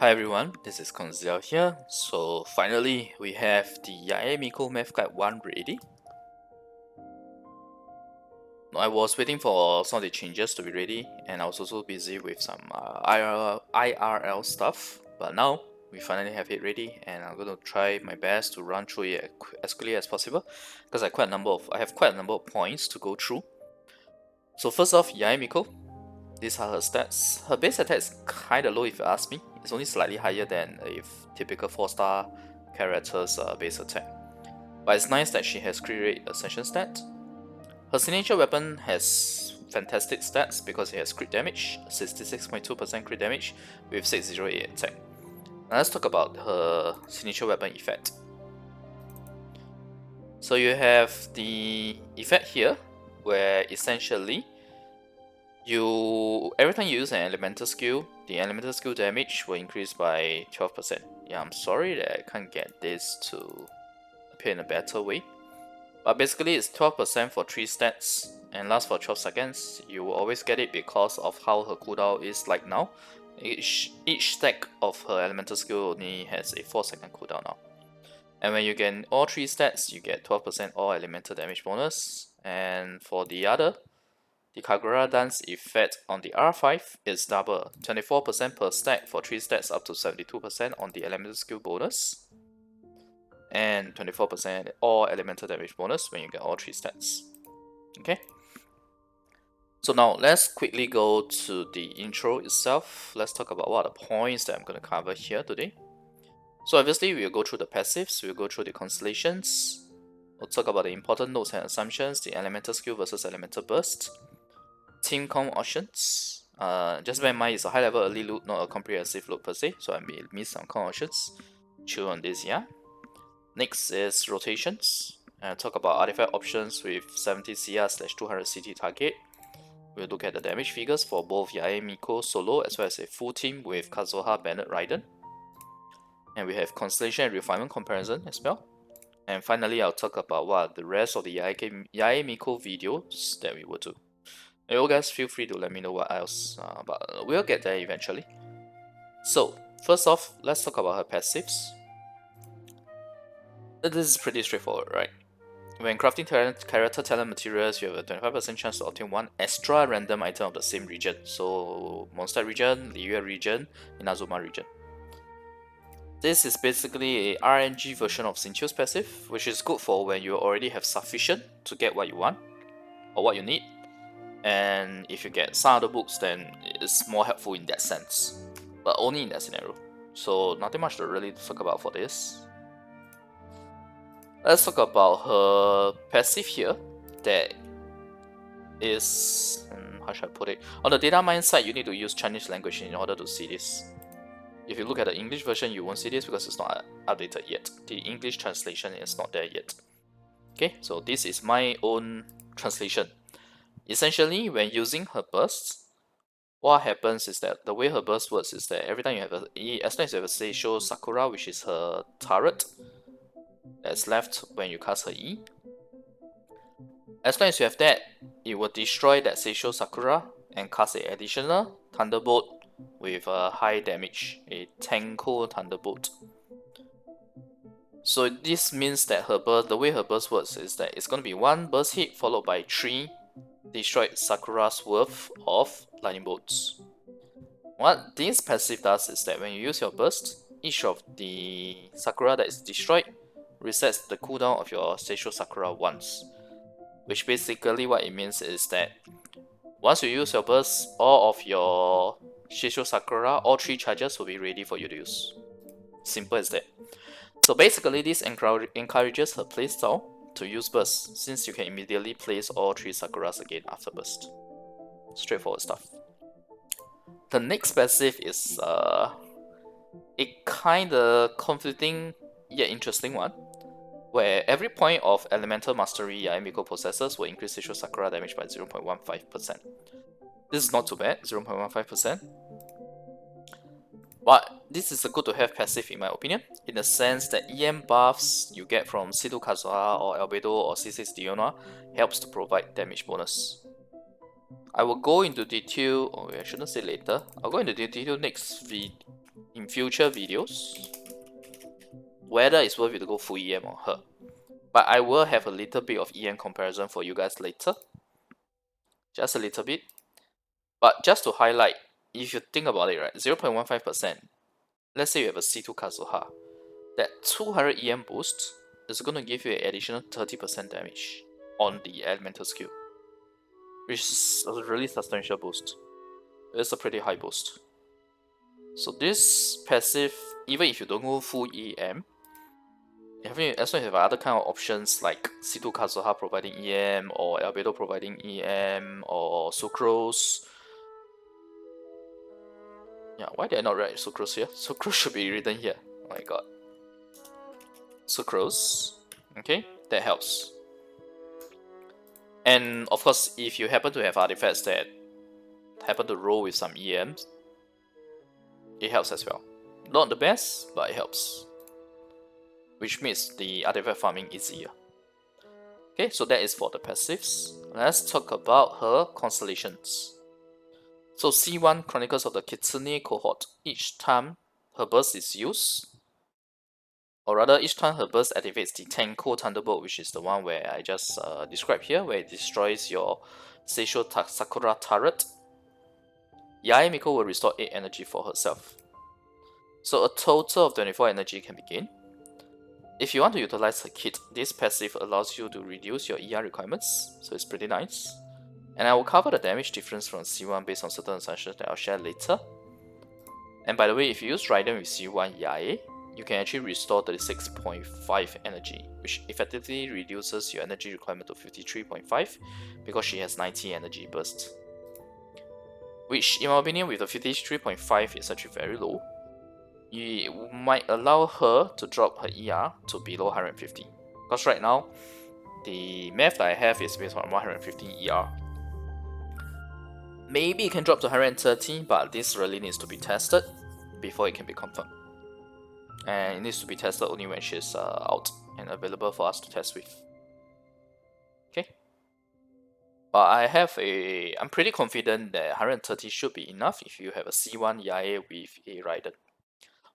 Hi everyone, this is Koinzell here. So finally we have the Yae Miko Math Guide 1 ready. I was waiting for some of the changes to be ready, and I was also busy with some IRL stuff, but now we finally have it ready, and I'm going to try my best to run through it as quickly as possible because I have quite a number of points to go through. So first off, Yae Miko. These are her stats. Her base attack is kinda low if you ask me. It's only slightly higher than a typical 4-star character's base attack. But it's nice that she has crit rate ascension stat. Her signature weapon has fantastic stats because it has crit damage, 66.2% crit damage with 608 attack. Now let's talk about her signature weapon effect. So you have the effect here, where essentially every time you use an elemental skill, the elemental skill damage will increase by 12%. Yeah, I'm sorry that I can't get this to appear in a better way. But basically it's 12% for 3 stats and lasts for 12 seconds. You will always get it because of how her cooldown is like now. Each stack of her elemental skill only has a 4-second cooldown now. And when you get all 3 stats, you get 12% all elemental damage bonus. And for the Kagura Dance effect on the R5 is double, 24% per stack for 3 stats up to 72% on the elemental skill bonus, and 24% all elemental damage bonus when you get all 3 stats. Okay. So now let's quickly go to the intro itself. Let's talk about what are the points that I'm going to cover here today. So obviously we'll go through the passives, we'll go through the constellations, we'll talk about the important notes and assumptions, the elemental skill versus elemental burst, team comp options. Just bear in mind it's a high level early loot, not a comprehensive loot per se, so I may miss some comp options. Chill on this, yeah. Next is rotations. Talk about artifact options with 70 CR/200 CT target. We'll look at the damage figures for both Yae Miko solo as well as a full team with Kazuha, Bennett, Raiden. And we have Constellation and Refinement comparison as well. And finally, I'll talk about what the rest of the Yae Miko videos that we will do. You guys feel free to let me know what else, but we'll get there eventually. So, first off, let's talk about her passives. This is pretty straightforward, right? When crafting character talent materials, you have a 25% chance to obtain one extra random item of the same region. So, Mondstadt region, Liyue region, Inazuma region. This is basically a RNG version of Xingqiu's passive, which is good for when you already have sufficient to get what you want, or what you need. And if you get some other books, then it's more helpful in that sense, but only in that scenario. So nothing much to really talk about for this. Let's talk about her passive here. That is, how should I put it? On the data mine side, you need to use Chinese language in order to see this. If you look at the English version, you won't see this because it's not updated yet. The English translation is not there yet. Okay, so this is my own translation. Essentially, when using her bursts, what happens is that the way her burst works is that every time you have as long as you have a Seisho Sakura, which is her turret that's left when you cast her E, as long as you have that, it will destroy that Seisho Sakura and cast an additional Thunderbolt with a high damage, a Tenko Thunderbolt. So this means that her burst, the way her burst works is that it's going to be 1 burst hit followed by 3 destroyed Sakura's worth of lightning bolts. What this passive does is that when you use your burst, each of the Sakura that is destroyed resets the cooldown of your Seisho Sakura once. Which basically what it means is that once you use your burst, all of your Seisho Sakura, all 3 charges will be ready for you to use. Simple as that. So basically this encourages her playstyle to use burst, since you can immediately place all 3 Sakuras again after burst. Straightforward stuff. The next passive is a kinda conflicting yet interesting one, where every point of elemental mastery Yae Miko possesses will increase Seisho Sakura damage by 0.15%. This is not too bad, 0.15%. But this is a good to have passive in my opinion, in the sense that EM buffs you get from C2 Kazuha or Albedo or C6 Diona helps to provide damage bonus. I will go into detail, I shouldn't say later, I'll go into detail in in future videos whether it's worth it to go full EM on her. But I will have a little bit of EM comparison for you guys later. Just a little bit. But just to highlight, if you think about it, right, 0.15%, let's say you have a C2 Kazuha, that 200 EM boost is going to give you an additional 30% damage on the elemental skill, which is a really substantial boost. It's a pretty high boost. So this passive, even if you don't go full EM, as long as you have other kind of options like C2 Kazuha providing EM, or Albedo providing EM, or Sucrose. Yeah, why did I not write Sucrose here? Sucrose should be written here. Oh my god. Sucrose. Okay, that helps. And of course, if you happen to have artifacts that happen to roll with some EMs, it helps as well. Not the best, but it helps. Which makes the artifact farming easier. Okay, so that is for the passives. Let's talk about her constellations. So C1 Chronicles of the Kitsune cohort. Each time her burst is used, or rather each time her burst activates the Tenko Thunderbolt, which is the one where I just described here, where it destroys your Seisho Sakura turret, Yae Miko will restore 8 energy for herself. So a total of 24 energy can be gained. If you want to utilize her kit, this passive allows you to reduce your ER requirements, so it's pretty nice. And I will cover the damage difference from C1 based on certain assumptions that I'll share later. And by the way, if you use Raiden with C1 Yae, you can actually restore 36.5 energy, which effectively reduces your energy requirement to 53.5 because she has 90 energy burst. Which, in my opinion, with the 53.5 is actually very low. You might allow her to drop her ER to below 150. Because right now, the math that I have is based on 150 ER. Maybe it can drop to 130, but this really needs to be tested before it can be confirmed. And it needs to be tested only when she's out and available for us to test with. Okay. But I'm pretty confident that 130 should be enough if you have a C1 Yae with a Raiden,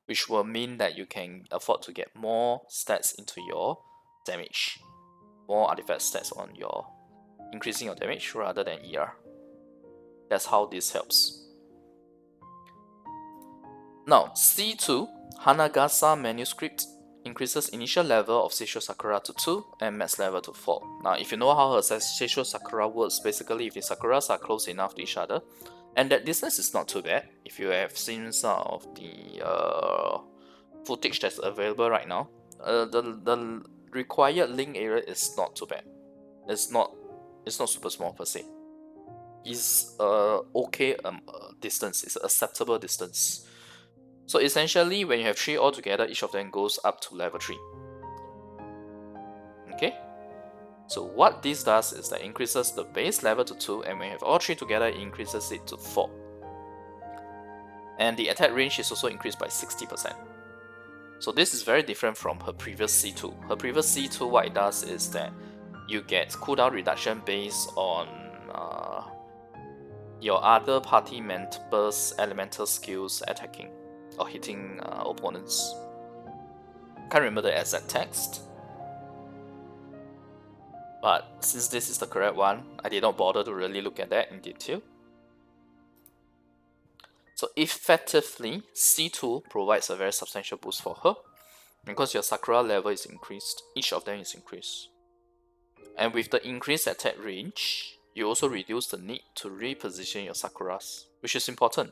which will mean that you can afford to get more stats into your damage, more artifact stats on your increasing your damage rather than ER. That's how this helps. Now, C2 Hanagasa Manuscript increases initial level of Seisho Sakura to 2 and max level to 4. Now, if you know how her Seisho Sakura works, basically if the Sakuras are close enough to each other, and that distance is not too bad. If you have seen some of the footage that's available right now, the required link area is not too bad. It's not super small per se. It's okay distance. It's an acceptable distance. So essentially, when you have 3 altogether, each of them goes up to level 3. Okay. So what this does is that it increases the base level to 2, and when you have all 3 together, it increases it to 4. And the attack range is also increased by 60%. So this is very different from her previous C2. Her previous C2, what it does is that you get cooldown reduction based on your other party members' elemental skills attacking or hitting opponents. Can't remember the exact text. But since this is the correct one, I did not bother to really look at that in detail. So effectively, C2 provides a very substantial boost for her. Because your Sakura level is increased, each of them is increased. And with the increased attack range, you also reduce the need to reposition your Sakuras, which is important.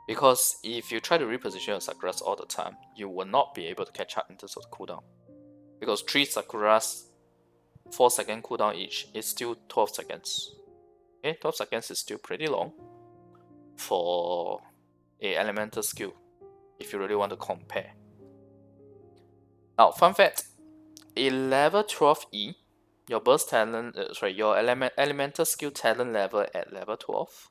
Because if you try to reposition your Sakuras all the time, you will not be able to catch up in terms of the cooldown. Because 3 Sakuras, 4-second cooldown each is still 12 seconds. Okay, 12 seconds is still pretty long for a elemental skill, if you really want to compare. Now, fun fact, a level 12E, your burst talent, your elemental skill talent level at level 12,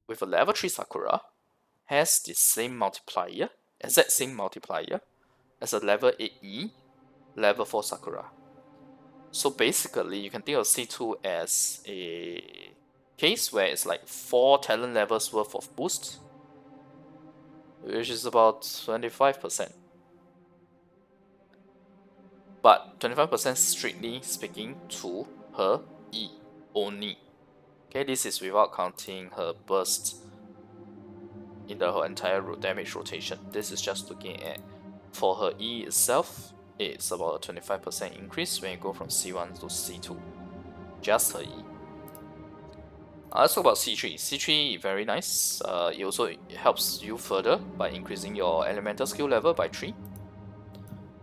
with a level 3 Sakura, has the same multiplier, exact same multiplier, as a level 8E, level 4 Sakura. So basically, you can think of C2 as a case where it's like 4 talent levels worth of boost, which is about 25%. But 25% strictly speaking to her E only. Okay, this is without counting her burst in the her entire damage rotation. This is just looking at for her E itself. It's about a 25% increase when you go from C1 to C2. Just her E. Let's talk about C3. C3 very nice. It also helps you further by increasing your elemental skill level by 3.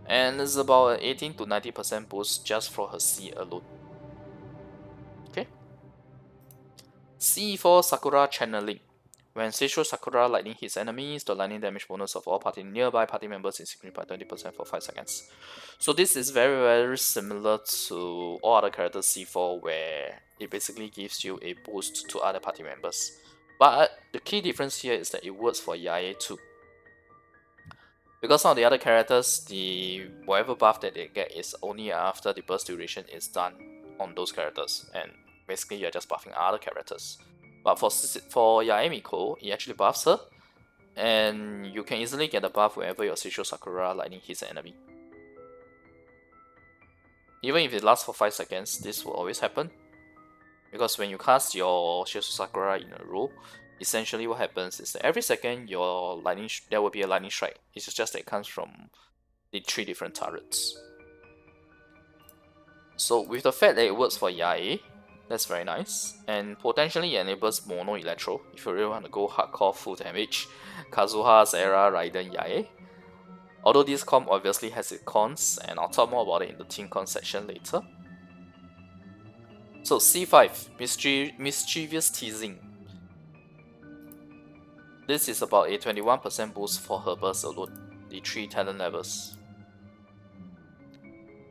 And it's about an 18 to 90% boost just for her C alone. Okay. C4 Sakura Channeling. When Seisho Sakura lightning hits enemies, the lightning damage bonus of all nearby party members is increased by 20% for 5 seconds. So this is very similar to all other characters C4, where it basically gives you a boost to other party members. But the key difference here is that it works for Yae too. Because some of the other characters, the whatever buff that they get is only after the burst duration is done on those characters, and basically you're just buffing other characters. But for Yae Miko, it actually buffs her, and you can easily get a buff whenever your Seisho Sakura lightning hits an enemy. Even if it lasts for 5 seconds, this will always happen. Because when you cast your Seisho Sakura in a row, essentially what happens is that every second your there will be a lightning strike. It's just that it comes from the 3 different turrets. So with the fact that it works for Yae, that's very nice, and potentially enables mono electro if you really want to go hardcore full damage. Kazuha, Sarah, Raiden, Yae. Although this comp obviously has its cons, and I'll talk more about it in the team con section later. So C5, Mischievous Teasing. This is about a 21% boost for her burst alone, the 3 talent levels.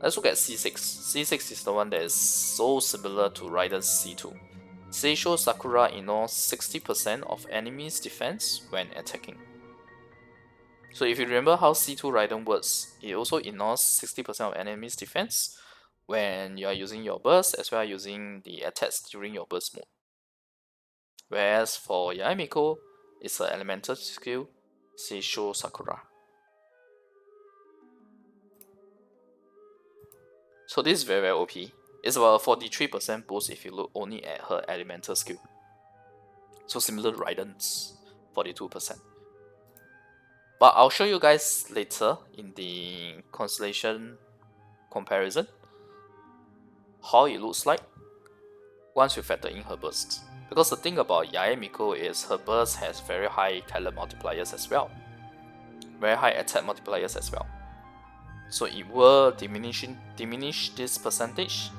Let's look at C6. C6 is the one that is so similar to Raiden's C2. Seisho Sakura ignores 60% of enemies' defense when attacking. So if you remember how C2 Raiden works, it also ignores 60% of enemies' defense when you are using your burst as well as using the attacks during your burst mode. Whereas for Yae Miko, it's an elemental skill, Seisho Sakura. So this is very OP. It's about a 43% boost if you look only at her elemental skill. So similar to Raiden's 42%. But I'll show you guys later in the Constellation comparison how it looks like once you factor in her burst. Because the thing about Yae Miko is her burst has very high talent multipliers as well. Very high attack multipliers as well. So it will diminish this percentage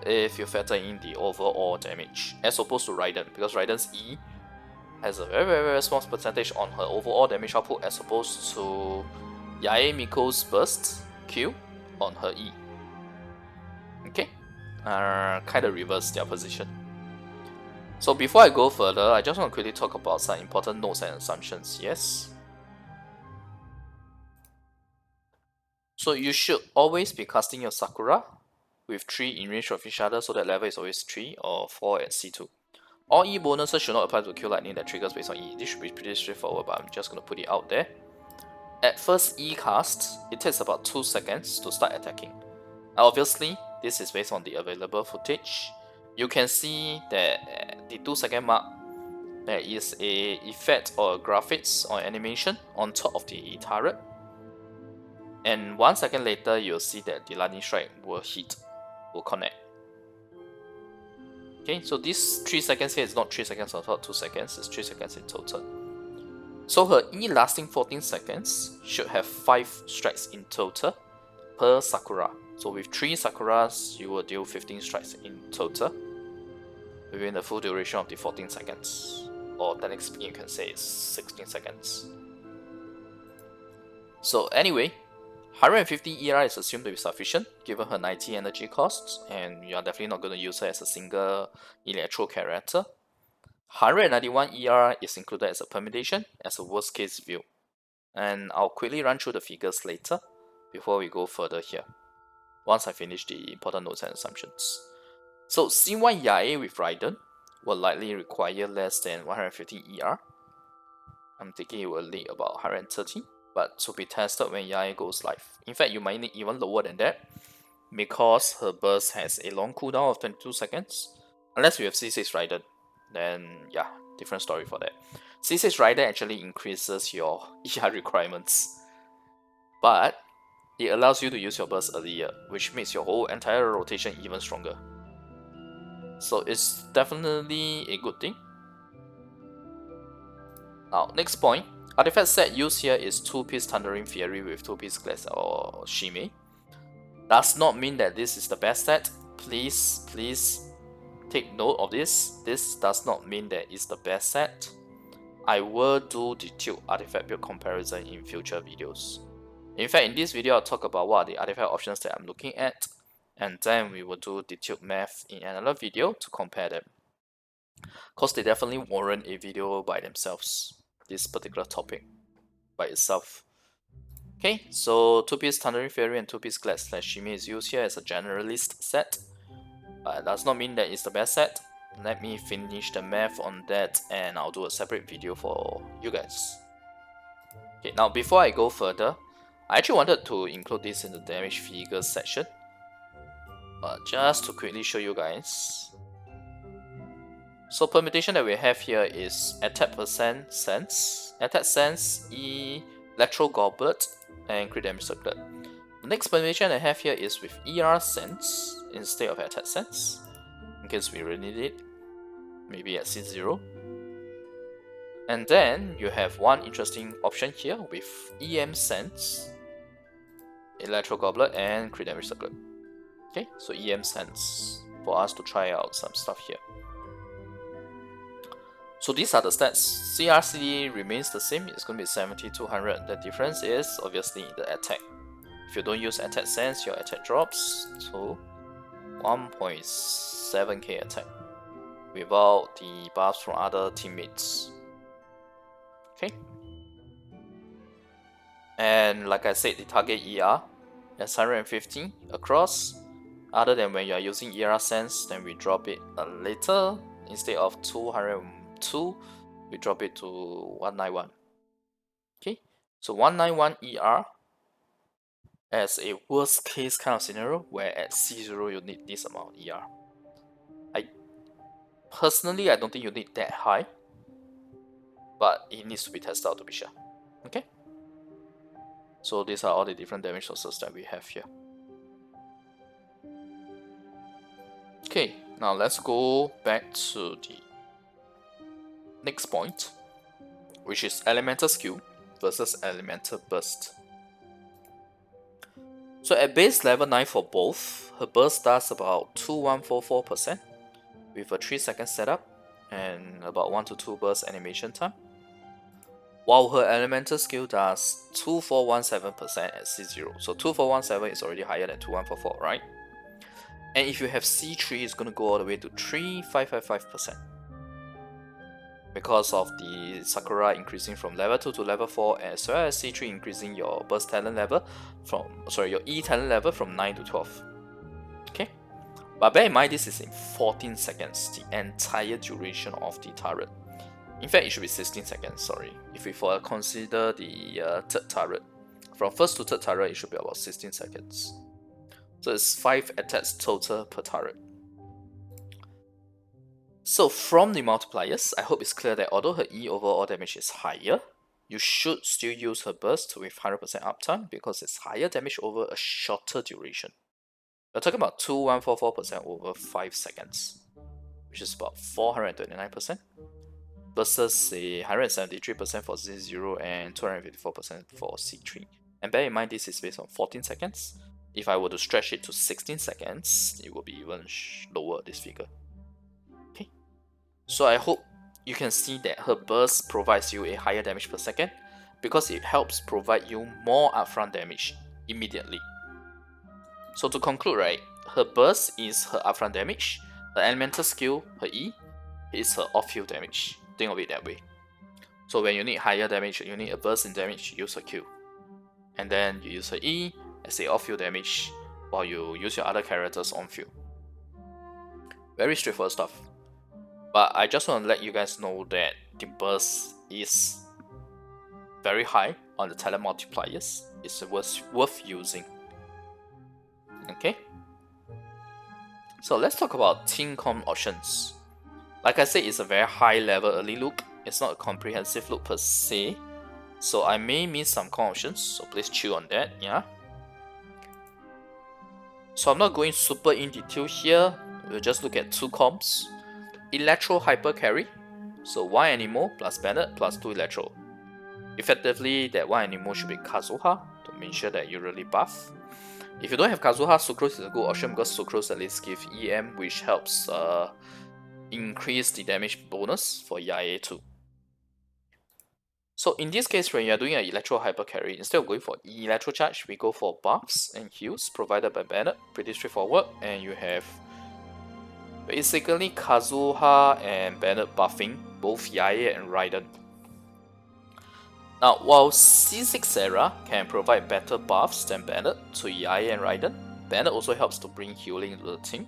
if you factor in the overall damage, as opposed to Raiden, because Raiden's E has a very small percentage on her overall damage output as opposed to Yae Miko's burst Q on her E. Okay, kind of reverse their position. So before I go further, I just want to quickly talk about some important notes and assumptions. Yes. So you should always be casting your Sakura with 3 in range of each other, so that level is always 3 or 4 at C2. All E bonuses should not apply to Q lightning that triggers based on E. This should be pretty straightforward, but I'm just going to put it out there. At first E cast, it takes about 2 seconds to start attacking. Now obviously, this is based on the available footage. You can see that at the 2-second mark, there is a effect or graphics or animation on top of the turret. And 1 second later, you'll see that the lightning strike will connect. Okay, so this 3 seconds here is not 3 seconds on top 2 seconds, it's 3 seconds in total. So her E lasting 14 seconds should have 5 strikes in total per Sakura. So with 3 Sakuras, you will deal 15 strikes in total within the full duration of the 14 seconds. Or technically speaking, you can say it's 16 seconds. So anyway, 150 ER is assumed to be sufficient given her 90 energy costs, and you are definitely not going to use her as a single electro character. 191 ER is included as a permutation, as a worst case view. And I'll quickly run through the figures later before we go further here, once I finish the important notes and assumptions. So C1 Yae with Raiden will likely require less than 150 ER. I'm thinking it will need about 130, but to be tested when Yae goes live. In fact, you might need even lower than that, because her burst has a long cooldown of 22 seconds. Unless you have C6 Raiden, then yeah, different story for that. C6 Raiden actually increases your ER requirements, but it allows you to use your burst earlier, which makes your whole entire rotation even stronger. So it's definitely a good thing. Now, next point, artifact set used here is 2-piece Thundering Fury with 2-piece Glass or Shenhe. Does not mean that this is the best set. Please take note of this. This does not mean that it's the best set. I will do detailed artifact build comparison in future videos. In fact, in this video, I'll talk about what are the artifact options that I'm looking at, and then we will do detailed math in another video to compare them. Because they definitely warrant a video by themselves, this particular topic by itself. Okay, so 2-piece Thundering Fury and 2-piece Glass / Shenhe is used here as a generalist set. But it does not mean that it's the best set. Let me finish the math on that and I'll do a separate video for you guys. Okay, now before I go further, I actually wanted to include this in the damage figures section. But just to quickly show you guys. So permutation that we have here is attack percent sense, attack sense, electro goblet, and crit damage circlet. The next permutation I have here is with ER sense instead of attack sense, in case we really need it, maybe at C0. And then you have one interesting option here with EM sense, electro goblet, and crit damage circlet. Okay, so EM sense for us to try out some stuff here. So these are the stats. CRC remains the same, it's going to be 70, 200. The difference is obviously the attack. If you don't use attack sense, your attack drops to 1.7k attack without the buffs from other teammates. Okay. And like I said, the target ER is 150 across. Other than when you are using ER sense, then we drop it a little. Instead of 202, we drop it to 191. Okay, so 191 ER as a worst case kind of scenario, where at C0 you need this amount of ER. Personally, I don't think you need that high, but it needs to be tested out to be sure. Okay, so these are all the different damage sources that we have here. Okay, now let's go back to the next point, which is Elemental Skill versus Elemental Burst. So at base level 9 for both, her burst does about 2144% with a 3-second setup and about 1 to 2 burst animation time, while her Elemental Skill does 2417% at C0. So 2417 is already higher than 2144, right? And if you have C3, it's going to go all the way to 3555%. Because of the Sakura increasing from level 2 to level 4, as well as C3 increasing your burst talent level from, your E talent level from 9 to 12. Okay, but bear in mind this is in 14 seconds, the entire duration of the turret. In fact, it should be 16 seconds, sorry. If we consider the third turret, from first to third turret, it should be about 16 seconds. So it's 5 attacks total per turret. So from the multipliers, I hope it's clear that although her E overall damage is higher, you should still use her burst with 100% uptime because it's higher damage over a shorter duration. We're talking about 2144% over 5 seconds, which is about 429%, versus a 173% for Z0 and 254% for C3. And bear in mind this is based on 14 seconds. If I were to stretch it to 16 seconds, it will be even lower, this figure. So I hope you can see that her burst provides you a higher damage per second because it helps provide you more upfront damage immediately. So to conclude, right, her burst is her upfront damage, her elemental skill, her E, is her off-field damage. Think of it that way. So when you need higher damage, you need a burst in damage, use her Q. And then you use her E as a off-field damage while you use your other characters on-field. Very straightforward stuff. But I just want to let you guys know that the burst is very high on the talent multipliers. It's worth using. Okay. So let's talk about team comp options. Like I said, it's a very high level early look. It's not a comprehensive look per se. So I may miss some comp options, so please chew on that, yeah. So I'm not going super in detail here. We'll just look at 2 comps. Electro Hyper Carry. So 1 Anemo plus Bennett plus 2 Electro. Effectively, that 1 Anemo should be Kazuha to make sure that you really buff. If you don't have Kazuha, Sucrose is a good option because Sucrose at least gives EM, which helps increase the damage bonus for Yae too. So in this case, when you are doing an Electro Hyper Carry, instead of going for Electro Charge, we go for buffs and heals provided by Bennett. Pretty straightforward, and you have basically Kazuha and Bennett buffing both Yae and Raiden. Now, while C6 Sarah can provide better buffs than Bennett to Yae and Raiden, Bennett also helps to bring healing into the team.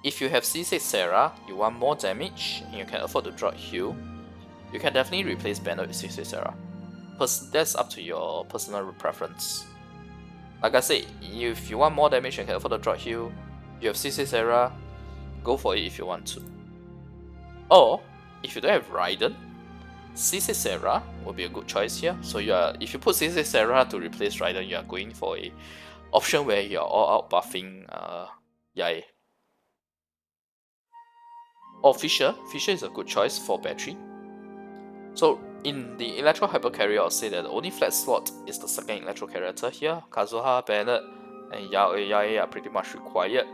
If you have C6 Sarah, you want more damage, and you can afford to drop heal, you can definitely replace Bennett with C6 Sarah. That's up to your personal preference. Like I said, if you want more damage and can afford to drop heal, you have C6 Sarah, go for it if you want to. Or, if you don't have Raiden, C6 Sarah will be a good choice here. So if you put C6 Sarah to replace Raiden, you are going for a option where you are all out buffing Yae. Or Fisher. Fisher is a good choice for battery. So in the Electro Hyper Carrier, I'll say that the only flat slot is the second Electro character here. Kazuha, Bennett, and Yae are pretty much required.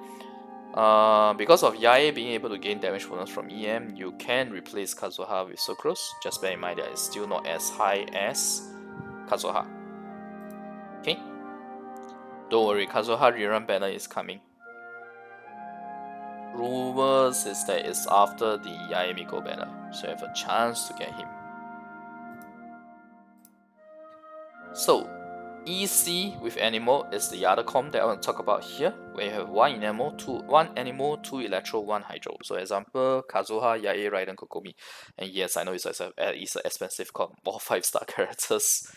Because of Yae being able to gain damage bonus from EM, you can replace Kazuha with Sucrose. Just bear in mind that it's still not as high as Kazuha. Okay? Don't worry, Kazuha rerun banner is coming. Rumors is that it's after the Yae Miko banner, so you have a chance to get him. So, EC with Animal is the other comp that I want to talk about here, where you have 1 Animal, 2 Electro, 1 Hydro. So example, Kazuha, Yae, Raiden, Kokomi. And yes, I know it's an expensive comp, all 5-star characters,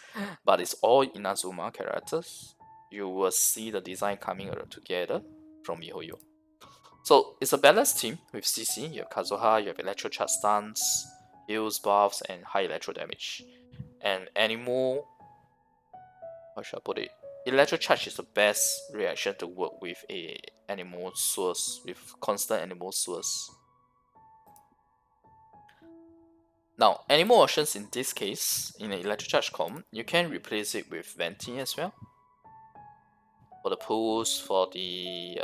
but it's all Inazuma characters. You will see the design coming together from MiHoYo. So it's a balanced team with CC. You have Kazuha, you have Electro Charge stance, heals, buffs, and high Electro damage. And Animal, how should I put it? Electro Charge is the best reaction to work with a animal source, with constant animal source. Now, animal options in this case, in an Electro Charge comp, you can replace it with Venti as well. For the pulls, for the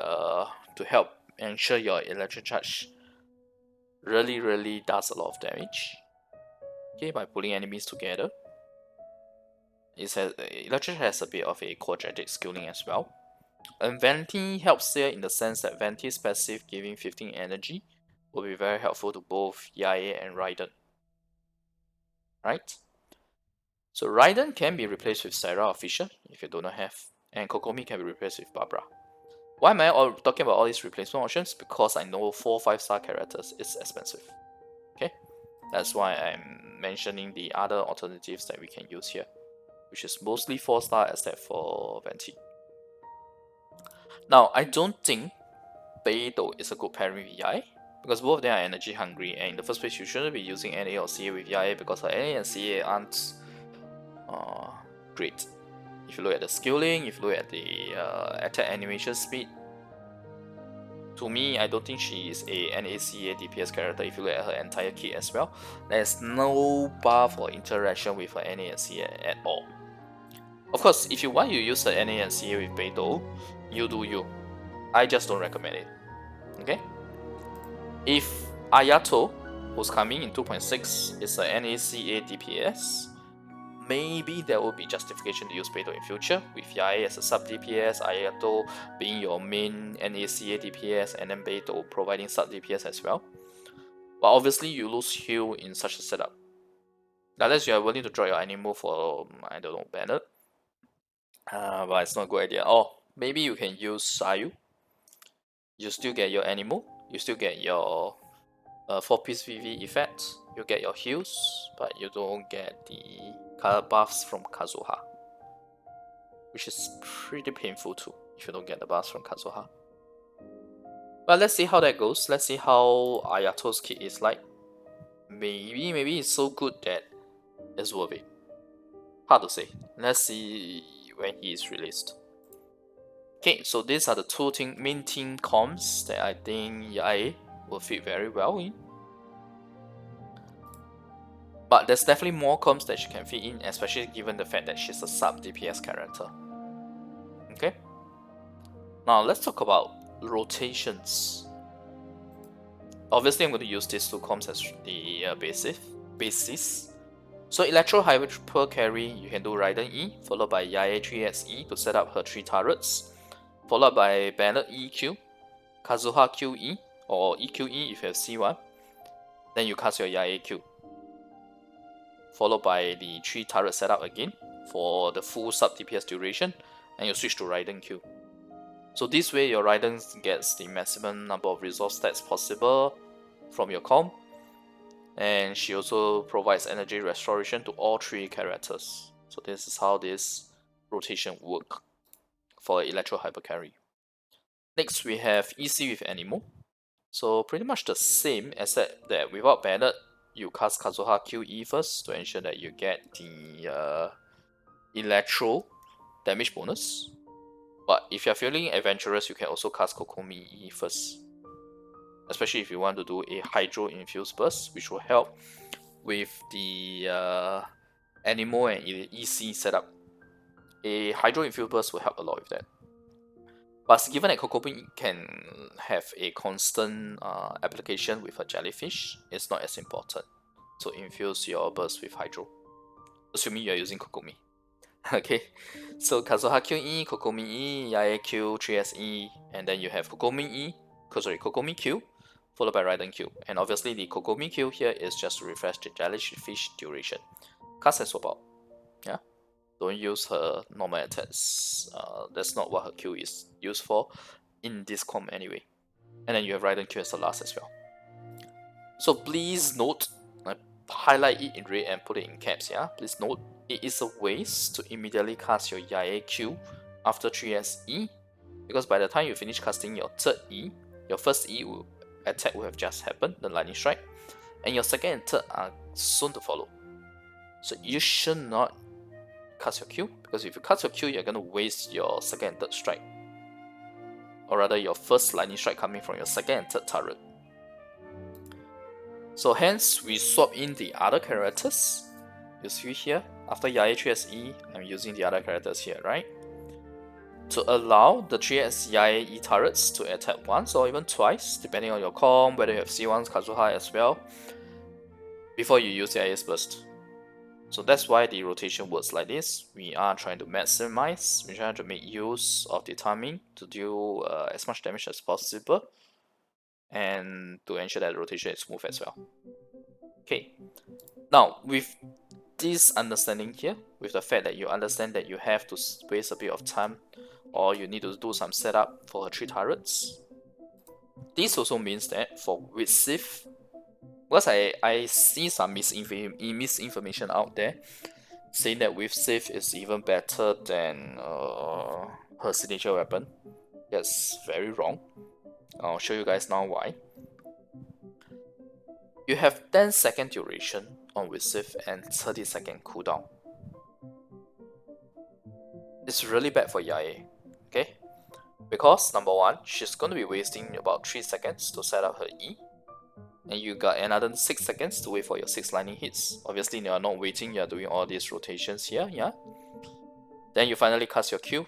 to help ensure your Electro Charge really does a lot of damage. Okay, by pulling enemies together. Electro has a bit of a quadratic scaling as well. And Venti helps there in the sense that Venti's passive giving 15 energy will be very helpful to both Yae and Raiden. Right? So Raiden can be replaced with Sarah or Fisher if you do not have, and Kokomi can be replaced with Barbara. Why am I talking about all these replacement options? Because I know 4-5-star characters is expensive. Okay? That's why I'm mentioning the other alternatives that we can use here, which is mostly 4-star except for Venti. Now, I don't think Beidou is a good pairing with Yae, because both of them are energy hungry, and in the first place you shouldn't be using NA or CA with Yae because her NA and CA aren't great. If you look at the skilling, if you look at the attack animation speed, to me, I don't think she is a NACA DPS character. If you look at her entire kit as well, there's no buff or interaction with her NA and CA at all. Of course, if you want to use the NA and CA with Beidou, you do you. I just don't recommend it. Okay? If Ayato, who's coming in 2.6, is a NACA DPS, maybe there will be justification to use Beidou in future, with Yae as a sub DPS, Ayato being your main NACA DPS, and then Beidou providing sub DPS as well. But obviously you lose heal in such a setup. Unless you are willing to draw your animal for, I don't know, Bennett. But it's not a good idea. Oh, maybe you can use Sayu. You still get your animal, you still get your 4-piece VV effect, You get your heals, but you don't get the color buffs from Kazuha, which is pretty painful too if you don't get the buffs from Kazuha. But let's see how that goes. Let's see how Ayato's kit is like. Maybe it's so good that it's worth it. Hard to say. Let's see when he is released. Okay, so these are the two main team comps that I think Yae will fit very well in. But there's definitely more comps that she can fit in, especially given the fact that she's a sub DPS character. Okay. Now let's talk about rotations. Obviously, I'm going to use these two comps as the basis. So Electro Hyper Carry, you can do Raiden E, followed by Yae 3S E to set up her 3 turrets, followed by Bennett EQ, Kazuha QE, or EQE if you have C1. Then you cast your Yae Q, followed by the 3 turret setup again for the full sub DPS duration, and you switch to Raiden Q. So this way your Raiden gets the maximum number of resource stats possible from your comp, and she also provides energy restoration to all 3 characters. So this is how this rotation works for Electro Hyper Carry. Next we have EC with Animal. So pretty much the same, except that without Bennett, you cast Kazuha QE first to ensure that you get the Electro damage bonus. But if you're feeling adventurous, you can also cast Kokomi E first, especially if you want to do a Hydro Infused Burst, which will help with the Animal and EC setup. A Hydro Infused Burst will help a lot with that. But given that Kokomi can have a constant application with a jellyfish, it's not as important. So infuse your burst with Hydro, assuming you're using Kokomi. Okay, so Kazuha QE, Kokomi E, Yae Q, 3SE, and then you have Kokomi Q, followed by Raiden Q. And obviously the Kokomi Q here is just to refresh the jellyfish duration. Cast and swap out. Yeah, don't use her normal attacks. That's not what her Q is used for in this comp anyway. And then you have Raiden Q as the last as well. So please note, I highlight it in red and put it in caps, yeah? Please note, it is a waste to immediately cast your Yae Q after 3S E, because by the time you finish casting your third E, your first E attack will have just happened, the Lightning Strike, and your second and third are soon to follow. So you should not cast your Q, because if you cast your Q, you're going to waste your second and third strike, or rather your first Lightning Strike coming from your second and third turret. So hence, we swap in the other characters. You see here, after Yae 3SE, I'm using the other characters here, right? To allow the 3S Yae E turrets to attack once or even twice, depending on your comp, whether you have C1's Kazuha as well, before you use Yae's Burst. So that's why the rotation works like this. We are trying to maximize, we're trying to make use of the timing to do as much damage as possible, and to ensure that the rotation is smooth as well. Okay, now with this understanding here, with the fact that you understand that you have to waste a bit of time, or you need to do some setup for her 3 turrets, this also means that for Widsith, because I see some misinformation out there saying that Widsith is even better than her signature weapon. That's very wrong. I'll show you guys now why. You have 10-second duration on Widsith and 30-second cooldown. It's really bad for Yae, okay? Because number one, she's going to be wasting about 3 seconds to set up her E, and you got another 6 seconds to wait for your 6 lightning hits. Obviously, you are not waiting, you are doing all these rotations here, yeah? Then you finally cast your Q,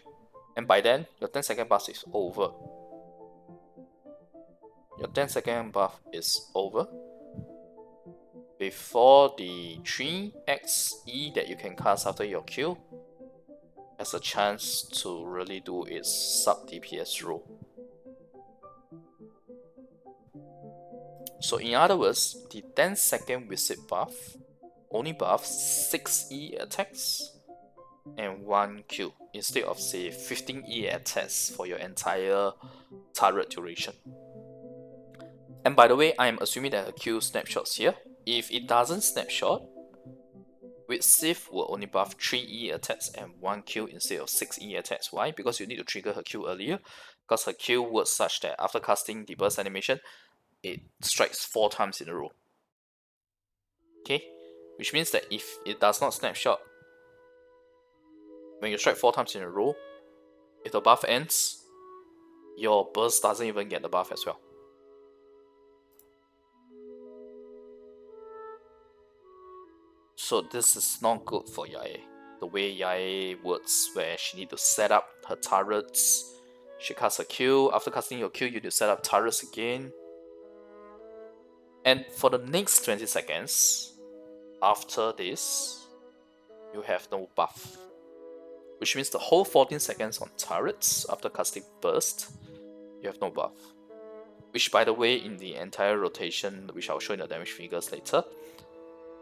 and by then, your 10-second buff is over. Your 10-second buff is over before the 3x E that you can cast after your Q has a chance to really do its sub DPS role. So in other words, the 10-second Widsith buff only buffs 6 E attacks and 1 Q instead of say 15 E attacks for your entire turret duration. And by the way, I am assuming that her Q snapshots here, if it doesn't snapshot, Widsith will only buff 3 E attacks and 1 Q instead of 6 E attacks. Why? Because you need to trigger her Q earlier, because her Q works such that after casting the burst animation, it strikes 4 times in a row. Okay? Which means that if it does not snapshot, when you strike 4 times in a row, if the buff ends, your burst doesn't even get the buff as well. So this is not good for Yae. The way Yae works, where she need to set up her turrets, she casts a Q, after casting your Q you need to set up turrets again. And for the next 20 seconds, after this, you have no buff. Which means the whole 14 seconds on turrets after casting burst, you have no buff. Which, by the way, in the entire rotation, which I'll show in the damage figures later,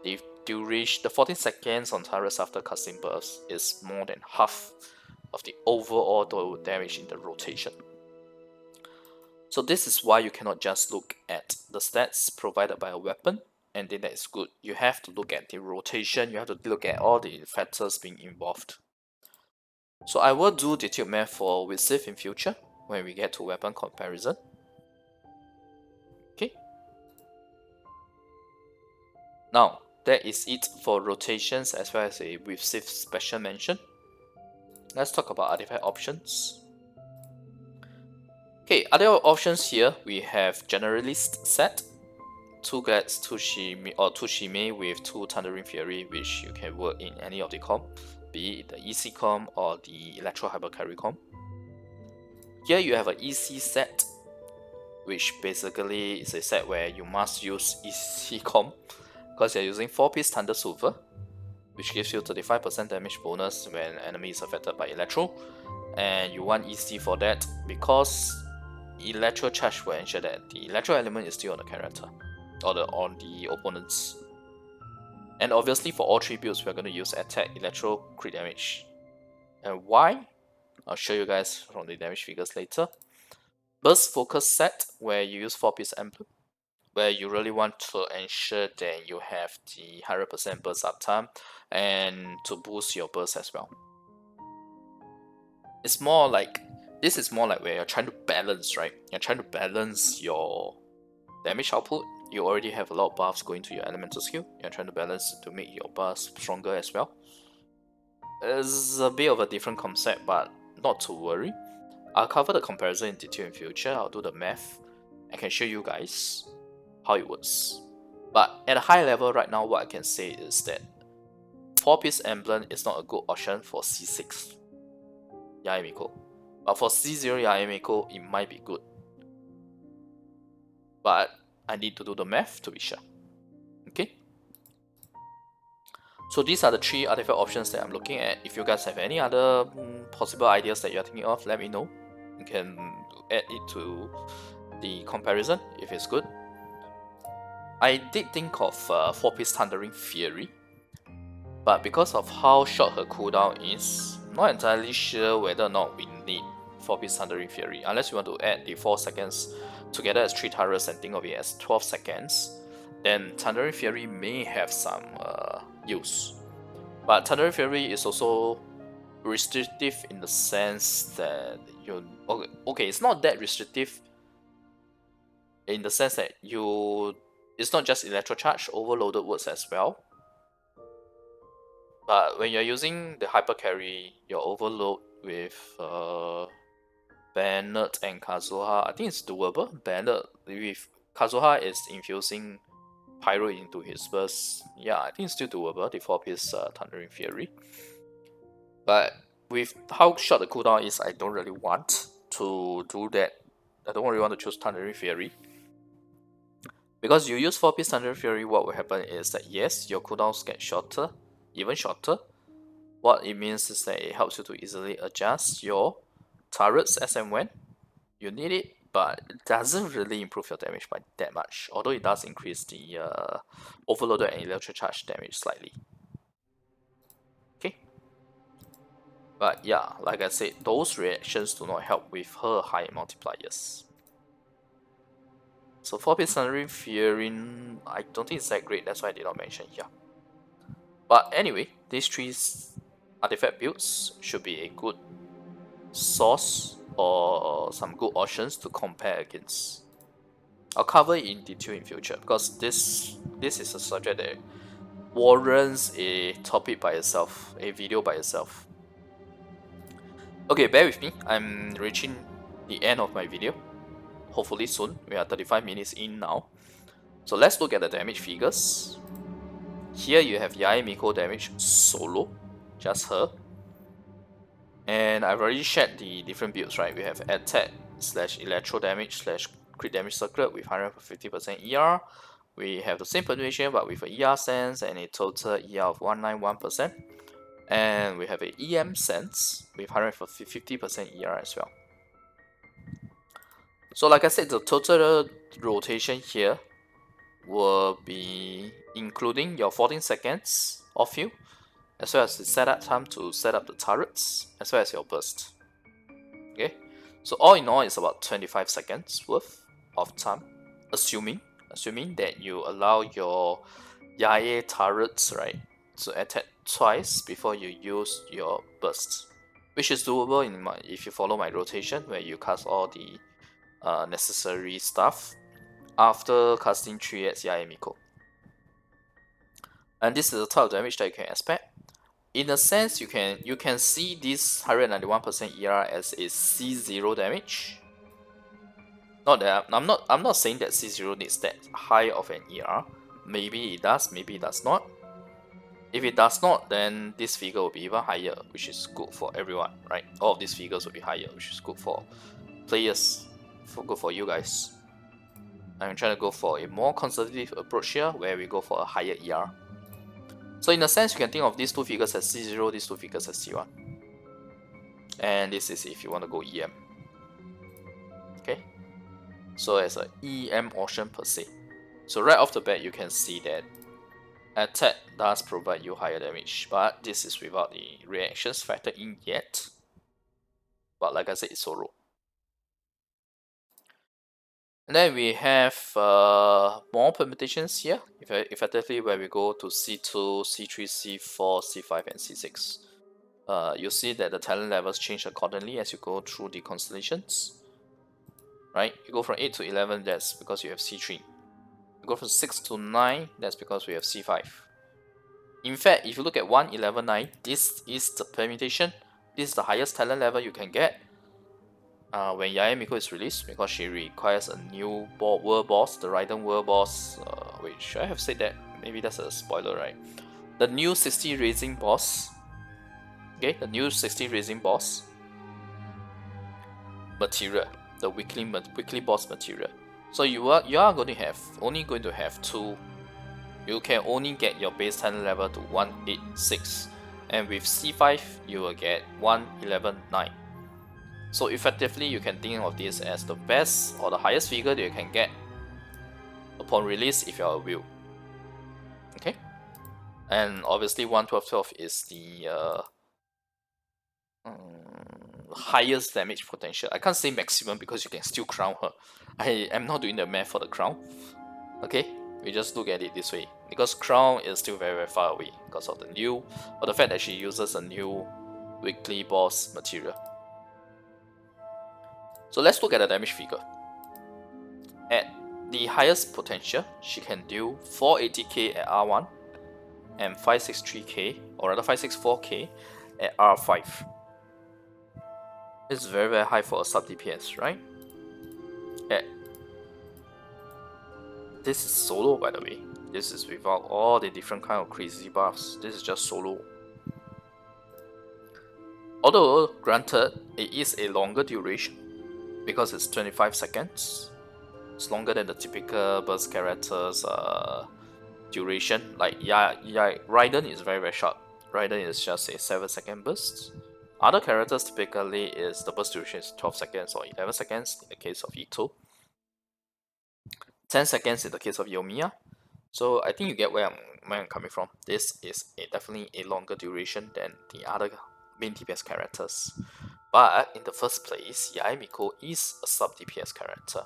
the duration, the 14 seconds on turrets after casting burst is more than half of the overall damage in the rotation. So this is why you cannot just look at the stats provided by a weapon and then that is good. You have to look at the rotation, you have to look at all the factors being involved. So I will do detailed math for Widsith in future when we get to weapon comparison. Okay. Now, that is it for rotations as well as a Widsith special mention. Let's talk about artifact options. Okay, other options here, we have Generalist set, 2 Glads, 2 Shime, or 2 Shime with 2 Thundering Fury, which you can work in any of the comp, be it the EC comp or the Electro Hyper Carry comp. Here you have an EC set, which basically is a set where you must use EC comp because you're using 4-piece Thunder Silver, which gives you 35% damage bonus when enemy is affected by Electro, and you want EC for that because Electro Charge will ensure that the Electro element is still on the character or on the opponents. And obviously for all 3 builds we're going to use attack, Electro, crit damage. And why? I'll show you guys from the damage figures later. Burst Focus set, where you use 4-piece emblem, where you really want to ensure that you have the 100% burst uptime and to boost your burst as well. It's more like, this is more like where you're trying to balance, right? You're trying to balance your damage output. You already have a lot of buffs going to your elemental skill. You're trying to balance to make your buffs stronger as well. It's a bit of a different concept, but not to worry. I'll cover the comparison in detail in future. I'll do the math. I can show you guys how it works. But at a high level right now, what I can say is that 4-piece emblem is not a good option for C6 Yae Miko. But for C0 Yae Miko, it might be good. But I need to do the math to be sure. Okay. So these are the 3 artifact options that I'm looking at. If you guys have any other possible ideas that you're thinking of, let me know. You can add it to the comparison if it's good. I did think of 4-piece Thundering Fury, but because of how short her cooldown is, I'm not entirely sure whether or not we need 4-piece Thundering Fury, unless you want to add the 4 seconds together as 3 turrets and think of it as 12 seconds, then Thundering Fury may have some use. But Thundering Fury is also restrictive in the sense that you... Okay, it's not that restrictive in the sense that it's not just Electro Charge, overloaded works as well. But when you're using the Hyper Carry, your overload with Bennett and Kazuha, I think it's doable. Bennett with Kazuha is infusing Pyro into his burst. Yeah, I think it's still doable, the 4-piece Thundering Fury. But with how short the cooldown is, I don't really want to do that. I don't really want to choose Thundering Fury. Because you use 4-piece Thundering Fury, what will happen is that yes, your cooldowns get shorter, even shorter. What it means is that it helps you to easily adjust your turrets as and when you need it, but it doesn't really improve your damage by that much, although it does increase the overloaded and electro charge damage slightly. Okay, but yeah, like I said, those reactions do not help with her high multipliers. So 4-piece Thundering Fury, I don't think it's that great, that's why I did not mention here. But anyway, these 3 artifact builds should be a good source or some good options to compare against. I'll cover it in detail in future because this is a subject that warrants a topic by itself, a video by itself. Okay, bear with me. I'm reaching the end of my video. Hopefully soon. We are 35 minutes in now. So let's look at the damage figures. Here you have Yae Miko damage solo, just her. And I've already shared the different builds, right? We have attack / electro damage / crit damage circlet with 150% ER. We have the same permutation but with a ER sense and a total ER of 191%. And we have a EM sense with 150% ER as well. So like I said, the total rotation here will be including your 14 seconds of you, as well as the setup time to set up the turrets, as well as your burst. Okay, so all in all, it's about 25 seconds worth of time, assuming that you allow your Yae turrets, right, to attack twice before you use your burst, which is doable if you follow my rotation, where you cast all the necessary stuff after casting 3x Yae Miko. And this is the type of damage that you can expect. In a sense, you can see this 191% ER as a C0 damage. Not that I'm not saying that C0 needs that high of an ER. Maybe it does, maybe it does not. If it does not, then this figure will be even higher, which is good for everyone, right? All of these figures will be higher, which is good for players, good for you guys. I'm trying to go for a more conservative approach here, where we go for a higher ER. So in a sense, you can think of these 2 figures as C0, these 2 figures as C1. And this is if you want to go EM. Okay, so as an EM option per se. So right off the bat, you can see that attack does provide you higher damage, but this is without the reactions factored in yet. But like I said, it's solo. And then we have more permutations here, effectively where we go to C2, C3, C4, C5, and C6. You'll see that the talent levels change accordingly as you go through the constellations. Right? You go from 8 to 11, that's because you have C3. You go from 6 to 9, that's because we have C5. In fact, if you look at 1, 11, 9, this is the permutation. This is the highest talent level you can get when Yae Miko is released, because she requires a new world boss, the Raiden world boss. Wait, should I have said that? Maybe that's a spoiler, right? The new 60 raising boss. Okay, the new 60 raising boss material, the weekly boss material. So you are only going to have 2. You can only get your base talent level to 186, and with C5 you will get 111.9. So effectively, you can think of this as the best or the highest figure that you can get upon release if you are a will. Okay, and obviously 112.12 is the highest damage potential. I can't say maximum because you can still crown her. I am not doing the math for the crown. Okay, we just look at it this way, because crown is still very far away because of the fact that she uses a new weekly boss material. So let's look at the damage figure. At the highest potential, she can do 480k at R1 and 563k, or rather 564k at R5. It's very high for a sub DPS, right? This is solo, by the way. This is without all the different kind of crazy buffs. This is just solo. Although, granted, it is a longer duration because it's 25 seconds. It's longer than the typical burst characters duration. Like Raiden is very short. Raiden is just a 7-second burst. Other characters typically is the burst duration is 12 seconds or 11 seconds in the case of Ito. 10 seconds in the case of Yoimiya. So I think you get where I'm coming from. This is definitely a longer duration than the other main DPS characters. But in the first place, Yae Miko is a sub DPS character.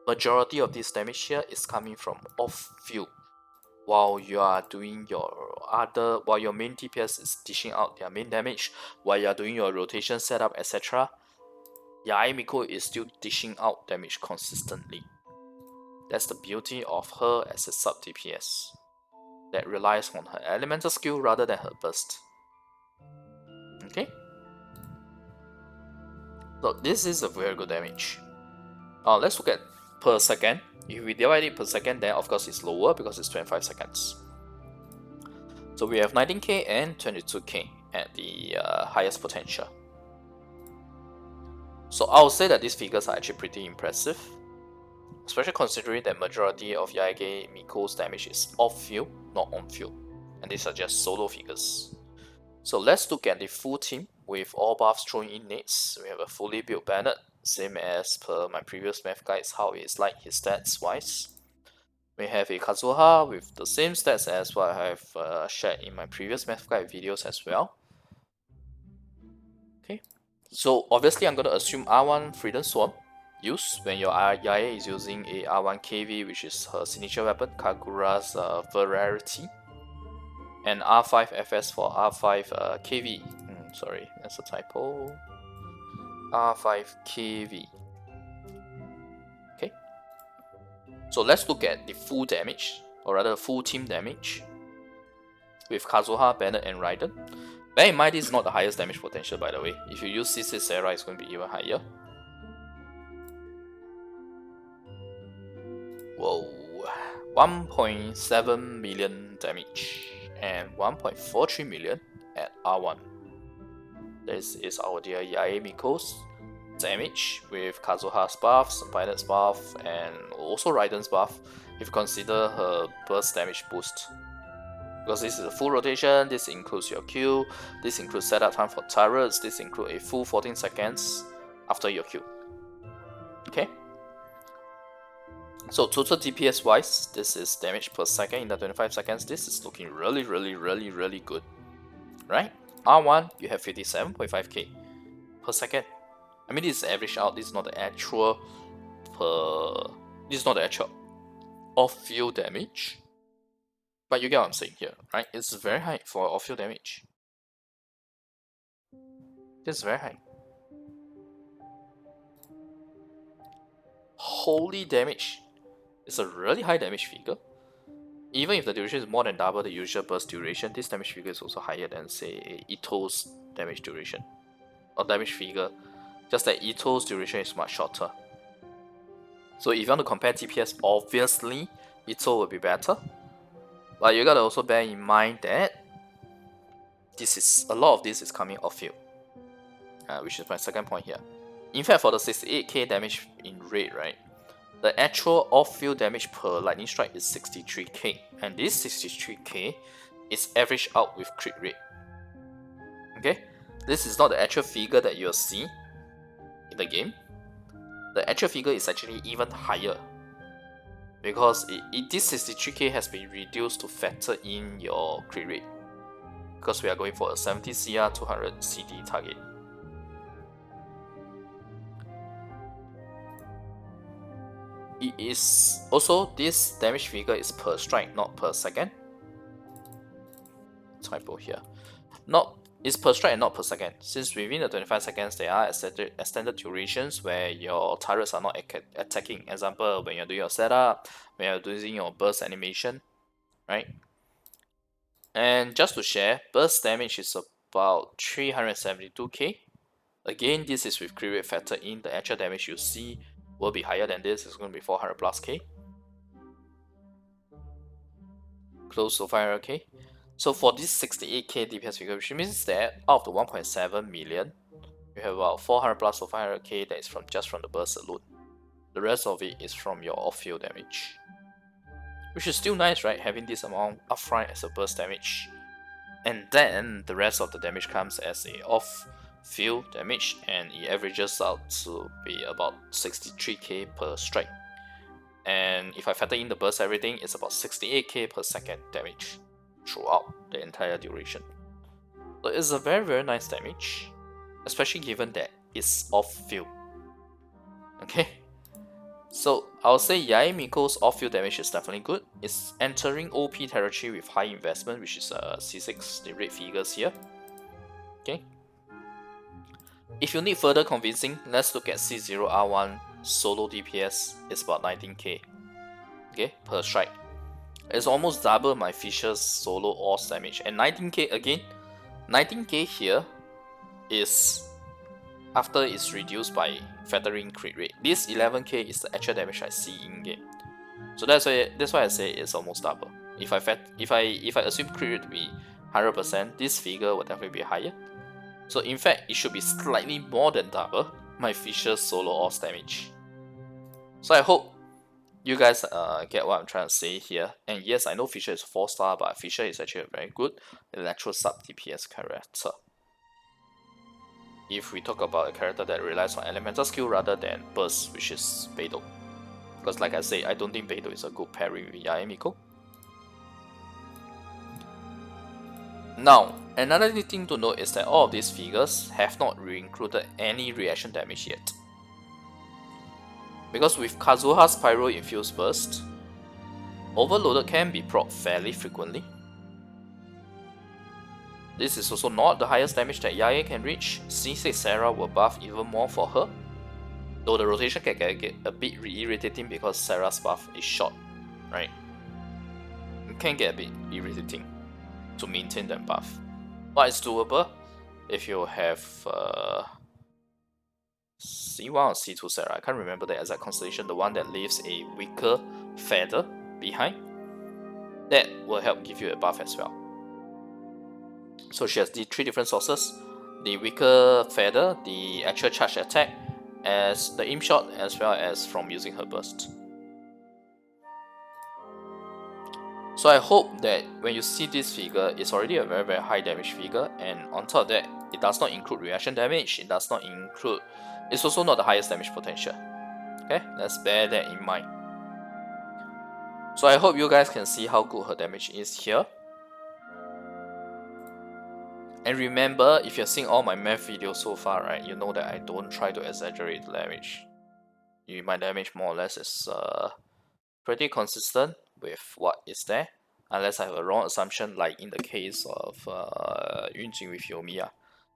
majority of this damage here is coming from off field. While you are doing while your main DPS is dishing out their main damage, while you are doing your rotation setup, etc., Yae Miko is still dishing out damage consistently. That's the beauty of her as a sub DPS that relies on her elemental skill rather than her burst. Okay? So this is a very good damage. Let's look at per second. If we divide it per second, then of course it's lower because it's 25 seconds. So we have 19k and 22k at the highest potential. So I would say that these figures are actually pretty impressive, especially considering that majority of Yae Miko's damage is off field, not on field, and these are just solo figures. So let's look at the full team with all buffs thrown in nades. We have a fully built Bennett, same as per my previous math guides how it's like his stats wise. We have a Kazuha with the same stats as what I have shared in my previous math guide videos as well. Okay, so obviously I'm going to assume R1 Freedom Swarm use when your Yae is using a R1 KV, which is her signature weapon, Kagura's Variety, and R5 FS for R5 KV. Sorry, that's a typo. R5 KV. Okay, so let's look at the full damage, or rather full team damage with Kazuha, Bennett, and Raiden. Bear in mind, this is not the highest damage potential, by the way. If you use C6 Sarah, it's going to be even higher. Whoa, 1.7 million damage and 1.43 million at R1. This is our dear Yae Miko's damage with Kazuha's buffs, Bennett's buff, and also Raiden's buff if you consider her burst damage boost. Because this is a full rotation, this includes your Q, this includes setup time for turrets, this includes a full 14 seconds after your Q. Okay? So total DPS wise, this is damage per second in the 25 seconds. This is looking really good. Right? R1, you have 57.5k per second. I mean, this is average out, this is not the actual off-field damage. But you get what I'm saying here, right? It's very high for off-field damage. It's very high. Holy damage. It's a really high damage figure. Even if the duration is more than double the usual burst duration, this damage figure is also higher than, say, Ito's damage duration. Or damage figure, just that Ito's duration is much shorter. So if you want to compare DPS, obviously Ito will be better. But you gotta also bear in mind that a lot of this is coming off field, which is my second point here. In fact, for the 68k damage in raid, right, the actual off-field damage per lightning strike is 63k, and this 63k is averaged out with crit rate. Okay, this is not the actual figure that you'll see in the game. The actual figure is actually even higher, because this 63k has been reduced to factor in your crit rate, because we are going for a 70 CR 200 CD target. It is also, this damage figure is per strike, not per second. Typo here. It's per strike and not per second, since within the 25 seconds there are extended durations where your turrets are not attacking. Example, when you're doing your setup, when you're doing your burst animation, right? And just to share, burst damage is about 372k. Again, this is with crit rate factored in. The actual damage you see will be higher than this. It's going to be 400 plus k, close to 500k. So for this 68k DPS figure, which means that out of the 1.7 million, you have about 400 plus or 500k that is just from the burst alone. The rest of it is from your off-field damage, which is still nice, right? Having this amount upfront as a burst damage, and then the rest of the damage comes as a off-field damage, and it averages out to be about 63k per strike. And if I factor in the burst everything, it's about 68k per second damage throughout the entire duration. So it's a very nice damage, especially given that it's off-field. Okay, So I'll say Yae Miko's off-field damage is definitely good. It's entering OP territory with high investment, which is C6, the red figures here. Okay. If you need further convincing, let's look at C0R1 solo DPS. It's about 19k. Okay, per strike. It's almost double my Fisher's solo Oz damage. And 19k again, 19k here is after it's reduced by factoring crit rate. This 11k is the actual damage I see in game. So that's why I say it's almost double. If I assume crit rate to be 100%, this figure will definitely be higher. So in fact, it should be slightly more than double my Fisher's solo Oz damage. So I hope you guys get what I'm trying to say here. And yes, I know Fisher is 4-star, but Fisher is actually a very good electro sub DPS character. If we talk about a character that relies on elemental skill rather than burst, which is Beidou. Because like I say, I don't think Beidou is a good pairing with Yae Miko. Now, another thing to note is that all of these figures have not included any reaction damage yet. Because with Kazuha's Pyro Infused Burst, Overloaded can be proc fairly frequently. This is also not the highest damage that Yae can reach. C6 Sarah will buff even more for her, though the rotation can get a bit irritating because Sarah's buff is short, right? It can get a bit irritating to maintain that buff. But it's doable if you have C1 or C2 Sarah. I can't remember the exact constellation, the one that leaves a weaker feather behind. That will help give you a buff as well. So she has the 3 different sources: the weaker feather, the actual charge attack, as the aim shot, as well as from using her burst. So I hope that when you see this figure, it's already a very high damage figure, and on top of that, it does not include reaction damage, it's also not the highest damage potential. Okay, let's bear that in mind. So I hope you guys can see how good her damage is here. And remember, if you're seeing all my math videos so far, right, you know that I don't try to exaggerate the damage. My damage more or less is pretty consistent with what is there, unless I have a wrong assumption, like in the case of Yunjin with Yoimiya.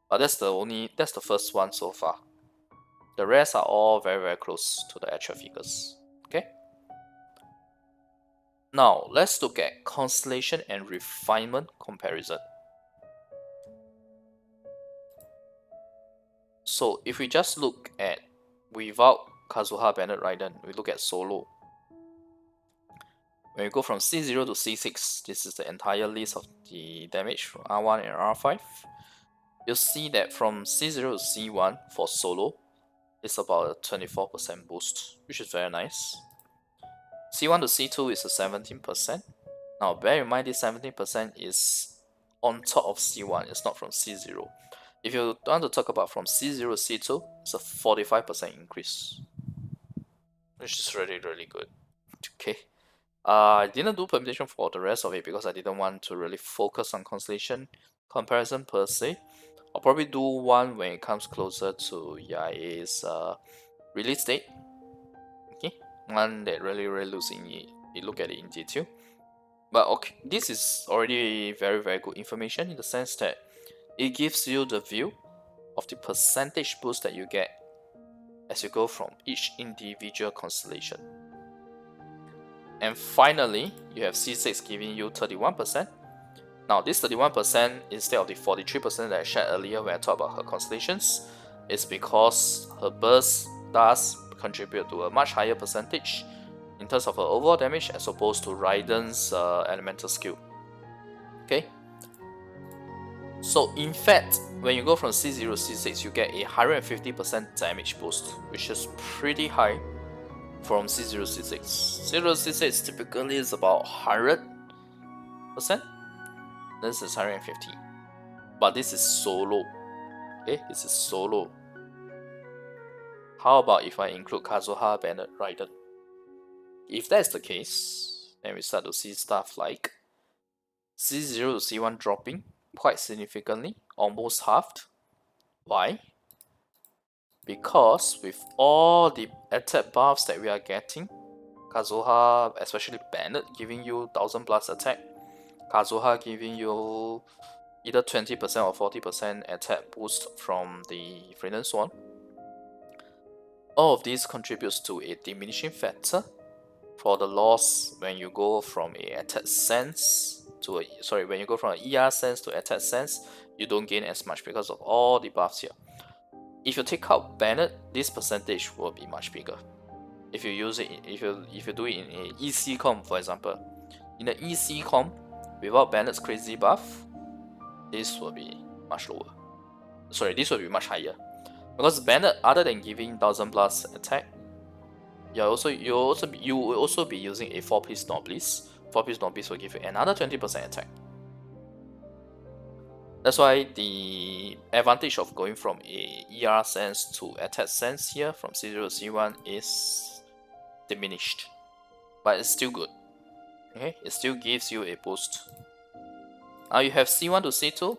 But that's the first one so far. The rest are all very close to the actual figures. Okay. Now let's look at Constellation and Refinement comparison. So if we just look at without Kazuha, Bennett, Raiden, we look at solo. When we go from C0 to C6, this is the entire list of the damage from R1 and R5. You'll see that from C0 to C1 for solo, it's about a 24% boost, which is very nice. C1 to C2 is a 17%. Now bear in mind this 17% is on top of C1, it's not from C0. If you want to talk about from C0 to C2, it's a 45% increase, which is really good. Okay. I didn't do permutation for the rest of it because I didn't want to really focus on Constellation comparison per se. I'll probably do one when it comes closer to Yae's release date. Okay, one that really looks in it, look at it in detail. But okay, this is already very good information in the sense that it gives you the view of the percentage boost that you get as you go from each individual constellation. And finally, you have C6 giving you 31%. Now this 31% instead of the 43% that I shared earlier when I talked about her constellations is because her burst does contribute to a much higher percentage in terms of her overall damage as opposed to Raiden's elemental skill. Okay. So in fact, when you go from C0 to C6, you get a 150% damage boost, which is pretty high from C0 to C6. C0 to C6 typically is about 100%. This is 150. But this is solo. Okay, this is solo. How about if I include Kazuha, Bennett, Raiden? If that's the case, then we start to see stuff like C0 to C1 dropping quite significantly, almost halved. Why? because with all the attack buffs that we are getting, Kazuha, especially Bennett, giving you 1000 plus attack, Kazuha giving you either 20% or 40% attack boost from the Freedom Swan. All of these contributes to a diminishing factor for the loss when you go from a attack sense to a when you go from an ER sense to attack sense, you don't gain as much because of all the buffs here. If you take out Bennett, this percentage will be much bigger. If you use it, if you do it in a EC comp, for example, in the EC comp without Bennett's crazy buff, this will be much lower. Sorry, this will be much higher, because Bennett, other than giving 1000 plus attack, you will also be using a 4-piece Nobles. 4-piece Nobles will give you another 20% attack. That's why the advantage of going from a ER sense to attack sense here from C0 to C1 is diminished, but it's still good. Okay, it still gives you a boost. Now you have C1 to C2,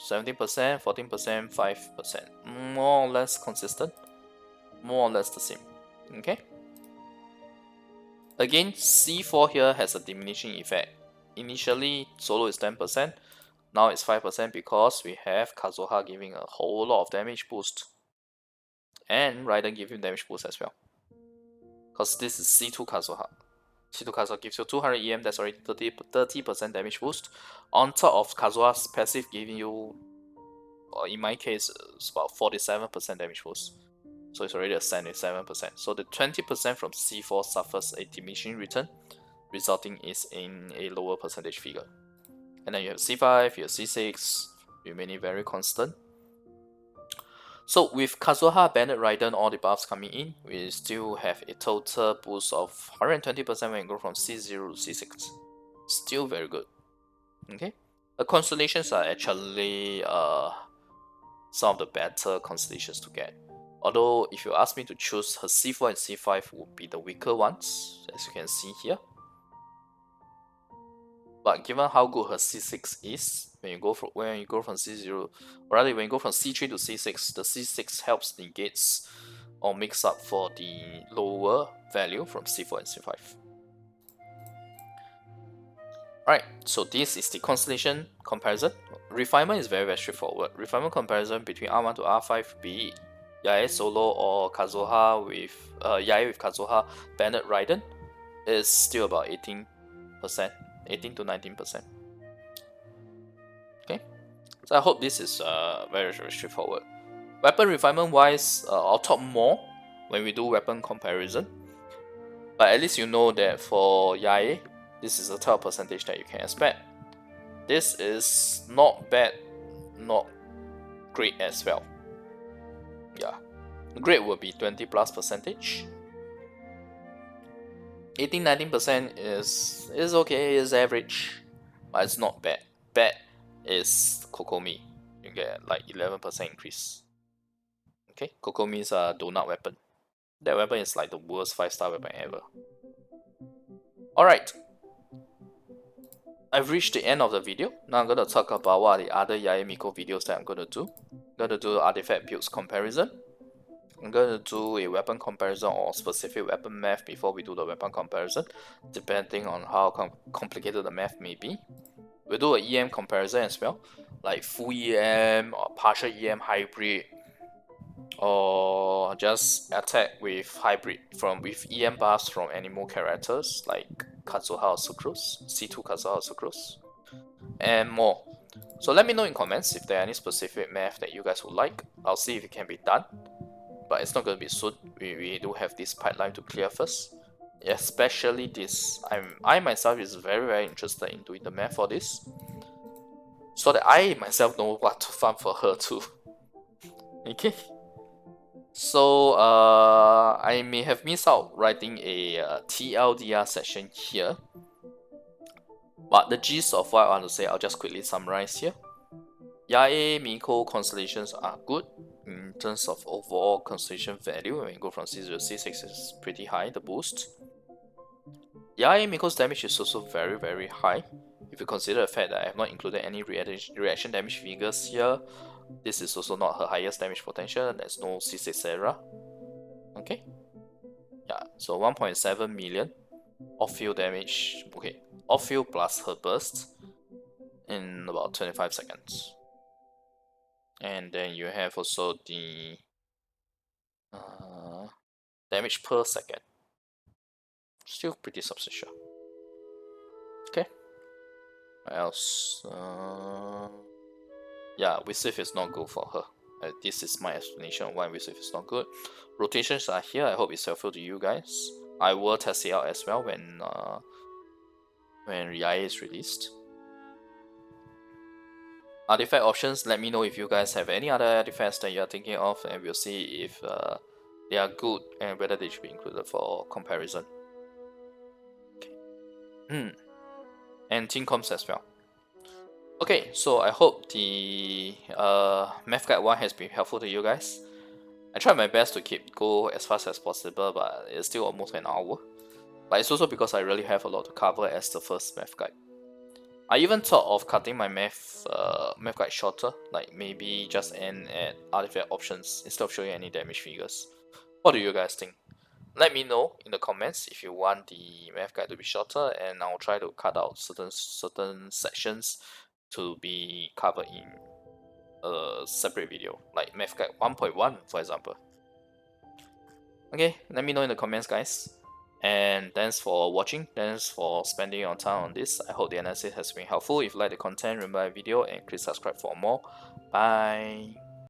17%, 14%, 5%, more or less consistent, more or less the same. Okay. Again, C4 here has a diminishing effect. Initially, solo is 10%, now it's 5% because we have Kazuha giving a whole lot of damage boost, and Raiden giving damage boost as well. Because this is C2 Kazuha. C2 Kazuha gives you 200 EM, that's already 30% damage boost, on top of Kazuha's passive giving you, or in my case, it's about 47% damage boost. So it's already a 77%. So the 20% from C4 suffers a diminishing return, resulting in a lower percentage figure. And then you have C5, you have C6, remaining very constant. So with Kazuha, Bennett, Raiden, all the buffs coming in, we still have a total boost of 120% when you go from C0 to C6. Still very good. Okay, the constellations are actually some of the better constellations to get. Although if you ask me to choose, her C4 and C5 would be the weaker ones, as you can see here. But given how good her C6 is, when you go from C0, or rather when you go from C3 to C6, the C6 helps negates or makes up for the lower value from C4 and C5. Alright, so this is the constellation comparison. Refinement is very, very straightforward. Refinement comparison between R1 to R5, be it Yae solo or Kazuha with Yae with Kazuha, Bennett, Raiden, is still about 18%, 18 to 19%. Okay, so I hope this is very, very straightforward. Weapon refinement wise, I'll talk more when we do weapon comparison, but at least you know that for Yae, this is the type of percentage that you can expect. This is not bad, not great as well. Yeah, great will be 20 plus percentage. 18-19% is okay, is average, but it's not bad. Bad is Kokomi. You get like 11% increase. Okay, Kokomi is a donut weapon. That weapon is like the worst 5-star weapon ever. Alright, I've reached the end of the video. Now I'm going to talk about what are the other Yae Miko videos that I'm going to do. I'm going to do artifact builds comparison. I'm going to do a weapon comparison or specific weapon math before we do the weapon comparison, depending on how complicated the math may be. We'll do an EM comparison as well, like full EM or partial EM hybrid, or just attack with hybrid with EM buffs from animal characters like Kazuha or Sucrose, C2 Kazuha or Sucrose, and more. So let me know in comments if there are any specific math that you guys would like. I'll see if it can be done, but it's not going to be soon. We do have this pipeline to clear first. Especially this, I myself is very, very interested in doing the math for this, so that I myself know what to farm for her too. Okay. So I may have missed out writing a TLDR session here, but the gist of what I want to say, I'll just quickly summarize here. Yae Miko constellations are good in terms of overall constellation value. When you go from C0 to C6, is pretty high, the boost. Yae Miko's damage is also very, very high. If you consider the fact that I have not included any reaction damage figures here, This is also not her highest damage potential. There's no C6 era. Okay. Yeah, so 1.7 million off-field damage. Okay, off-field plus her burst in about 25 seconds. And then you have also the damage per second. Still pretty substantial. Okay. What else? Yeah, Widsith is not good for her. This is my explanation on why Widsith is not good. Rotations are here. I hope it's helpful to you guys. I will test it out as well when Yae is released. Artifact options, let me know if you guys have any other artifacts that you are thinking of, and we'll see if they are good and whether they should be included for comparison. Okay. And team comps as well. Okay, so I hope the math guide 1 has been helpful to you guys. I tried my best to go as fast as possible, but it's still almost an hour. But it's also because I really have a lot to cover as the first math guide. I even thought of cutting my math guide shorter, like maybe just end at artifact options instead of showing any damage figures. What do you guys think? Let me know in the comments if you want the math guide to be shorter, and I'll try to cut out certain sections to be covered in a separate video, like math guide 1.1 for example. Okay, let me know in the comments, guys. And thanks for watching, thanks for spending your time on this. I hope the analysis has been helpful. If you like the content, remember the video and click subscribe for more. Bye.